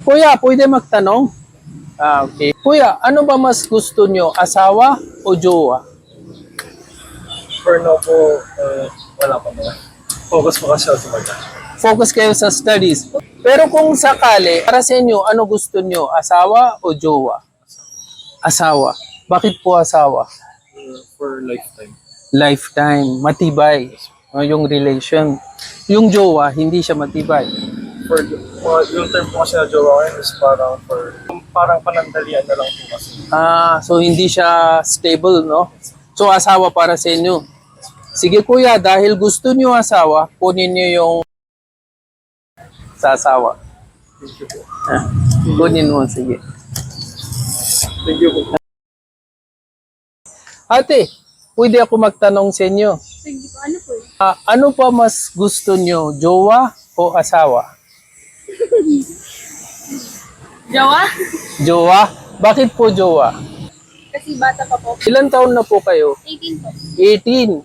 Kuya, pwede magtanong? Okay. Kuya, ano ba mas gusto nyo? Asawa o jowa? For now po, wala pa naman. Focus po kasi ako sa mga. Focus kayo sa studies. Pero kung sakali, para sa inyo, ano gusto nyo? Asawa o jowa? Asawa. Bakit po asawa? For lifetime. Lifetime. Matibay. Yung relation. Yung jowa, hindi siya matibay. For yung term po kasi na jowa ngayon is parang panandalian na lang po kasi. So hindi siya stable, no? So asawa para sa inyo. Sige kuya, dahil gusto niyo asawa, kunin niyo yung sa asawa. Thank you po. Kunin mo, sige. Thank you po. Ate, pwede ako magtanong sa inyo. Sige po, ano po yun? Ano pa mas gusto niyo, jowa o asawa? Jawa? Jowa? Bakit po jowa? Kasi bata pa po. Ilan taon na po kayo? 18 po. 18.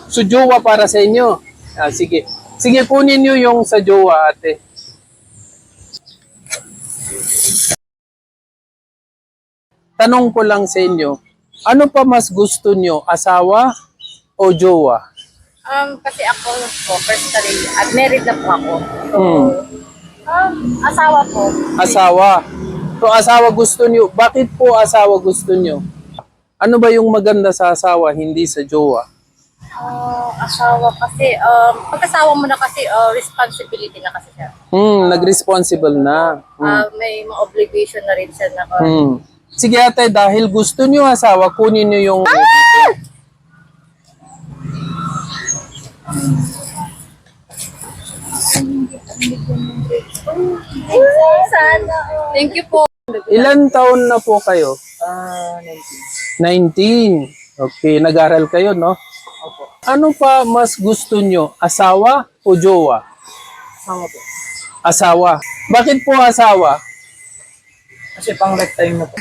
So jowa para sa inyo. Sige. Sige, kunin niyo yung sa jowa, ate. Tanong ko lang sa inyo, ano pa mas gusto niyo, asawa o jowa? Kasi ako po, personally, at married na po ako. So, asawa po. Asawa. So asawa gusto niyo. Bakit po asawa gusto niyo? Ano ba yung maganda sa asawa, hindi sa jowa? Asawa kasi, pag-asawa mo na kasi, responsibility na kasi siya. Nag-responsible na. May mga obligation na rin siya na. Sige ate, dahil gusto niyo asawa, kunin niyo yung... Sana. Thank you po. Ilan taon na po kayo? 19. Okay, nag-aral kayo, no? Opo. Ano pa mas gusto nyo? Asawa o jowa? Sama po. Asawa. Bakit po asawa? Kasi pang lifetime na po.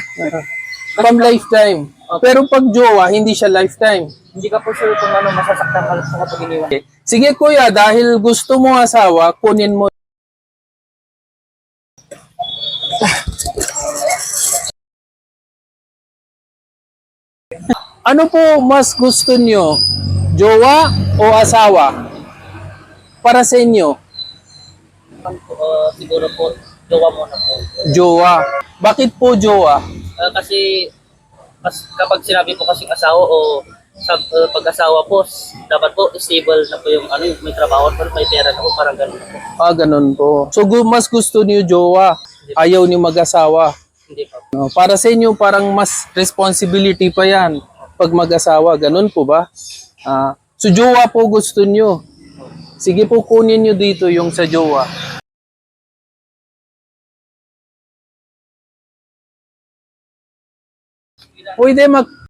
From lifetime. Pero pag jowa, hindi siya lifetime. Hindi ka po sure kung ano masasaktan ka sa kapag iniwan. Okay. Sige kuya, dahil gusto mo asawa, kunin mo. Ano po mas gusto nyo? Jowa o asawa? Para sa inyo, Siguro po, jowa muna po. jowa. Bakit po jowa? Kasi kapag sinabi po kasing asawa o pag-asawa po, dapat po stable na po yung may trabaho po, may pera na po, parang ganun po. Ganun po. So mas gusto niyo jowa, ayaw niyo mag-asawa. Hindi po. No, para sa inyo parang mas responsibility pa yan pag mag-asawa, ganun po ba? So jowa po gusto niyo. Sige po, kunin niyo dito yung sa jowa. Pwede